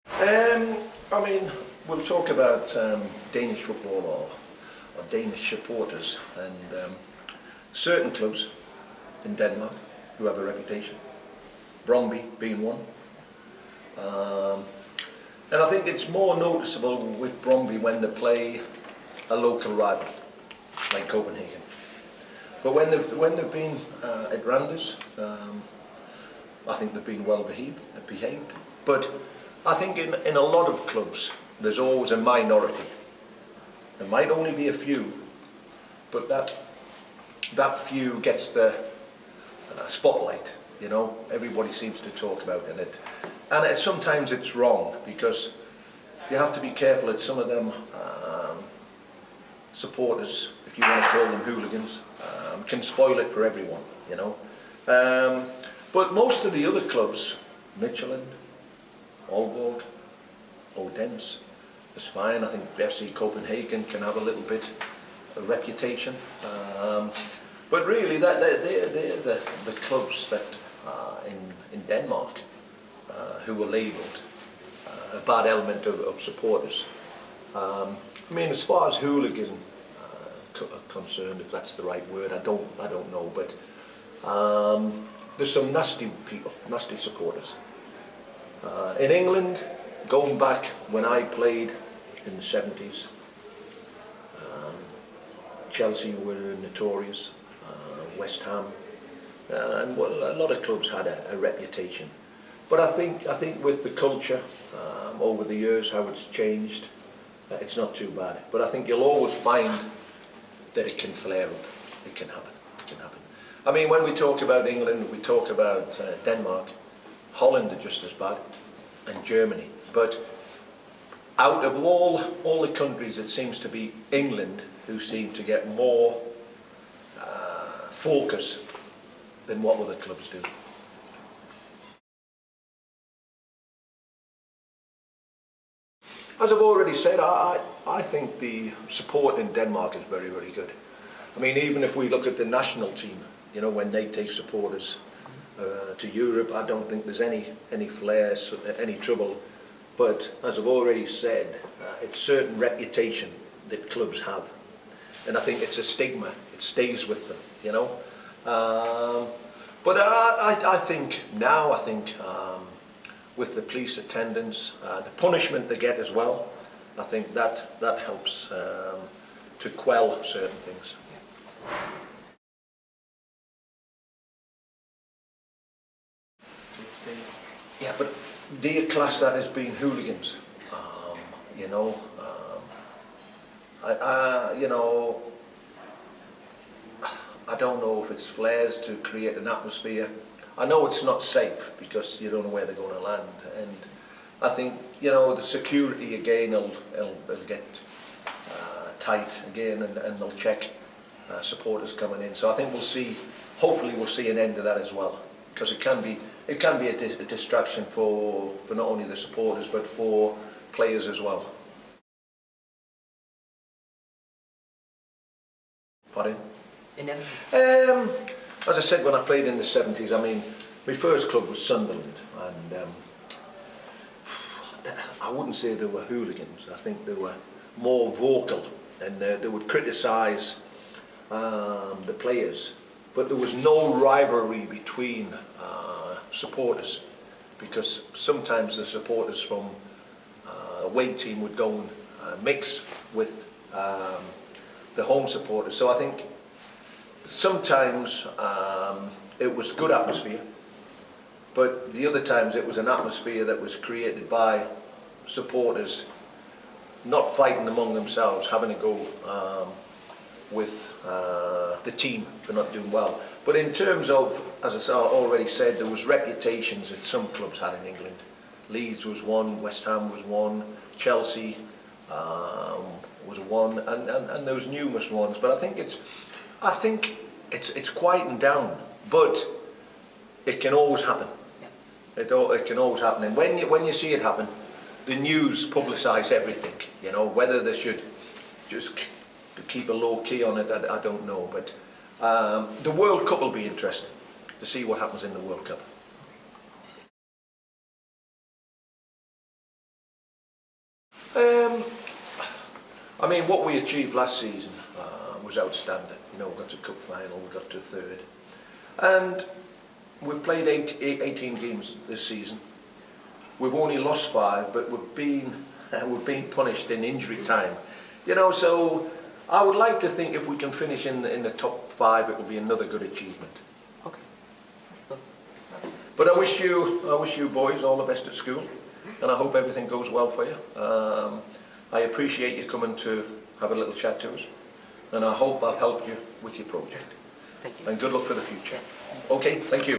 I mean, we'll talk about Danish football or Danish supporters, and certain clubs in Denmark who have a reputation, Brøndby being one. And I think it's more noticeable with Brøndby when they play a local rival, like Copenhagen. But when they've been at Randers, I think they've been well behaved. But I think in a lot of clubs, there's always a minority. There might only be a few, but that few gets the spotlight. You know, everybody seems to talk about it, and sometimes it's wrong, because you have to be careful that some of them supporters, if you want to call them hooligans, can spoil it for everyone. You know, but most of the other clubs, Michelin, Aalborg, Odense, it's fine. I think FC Copenhagen can have a little bit of reputation, but really they're the clubs that in Denmark who are labelled a bad element of supporters. I mean, as far as hooligan concerned, if that's the right word, I don't know, but there's some nasty people, nasty supporters. In England, going back when I played in the 70s, Chelsea were notorious, West Ham, and well, a lot of clubs had a reputation. But I think with the culture over the years, how it's changed, it's not too bad. But I think you'll always find that it can flare up. It can happen. It can happen. I mean, when we talk about England, we talk about Denmark, Holland are just as bad, and Germany. But out of all the countries, it seems to be England who seem to get more focus than what other clubs do. As I've already said, I think the support in Denmark is very, very good. I mean, even if we look at the national team, you know, when they take supporters to Europe, I don't think there's any flares, any trouble. But as I've already said, it's certain reputation that clubs have, and I think it's a stigma. It stays with them, you know. But I think now, with the police attendance, the punishment they get as well, I think that helps to quell certain things. Yeah, but do you class that as being hooligans? You know, you know, I don't know if it's flares to create an atmosphere. I know it's not safe because you don't know where they're going to land, and I think, you know, the security again will get tight again, and they'll check supporters coming in. So I think hopefully we'll see an end to that as well, because it can be a distraction for not only the supporters but for players as well. Pardon? As I said, when I played in the 70s, I mean, my first club was Sunderland, and I wouldn't say they were hooligans. I think they were more vocal, and they would criticise the players, but there was no rivalry between supporters, because sometimes the supporters from away team would go and mix with the home supporters. So I think sometimes it was good atmosphere, but the other times it was an atmosphere that was created by supporters not fighting among themselves, having to go with the team for not doing well. But in terms of, as I already said, there was reputations that some clubs had in England. Leeds was one, West Ham was one, Chelsea was one, and there was numerous ones. But I think it's quieting down, but it can always happen. It can always happen, and when you see it happen, the news publicise everything. You know, whether they should just keep a low key on it, I don't know. But the World Cup will be interesting to see what happens in the World Cup. I mean, what we achieved last season was outstanding. You know, we got to cup final, we got to third. And we've played 18 games this season. We've only lost 5, but we've been punished in injury time. You know, so I would like to think if we can finish in the top 5, it will be another good achievement. Okay. But I wish you boys all the best at school, and I hope everything goes well for you. I appreciate you coming to have a little chat to us, and I hope I've helped you with your project. Thank you. And good luck for the future. Okay, thank you.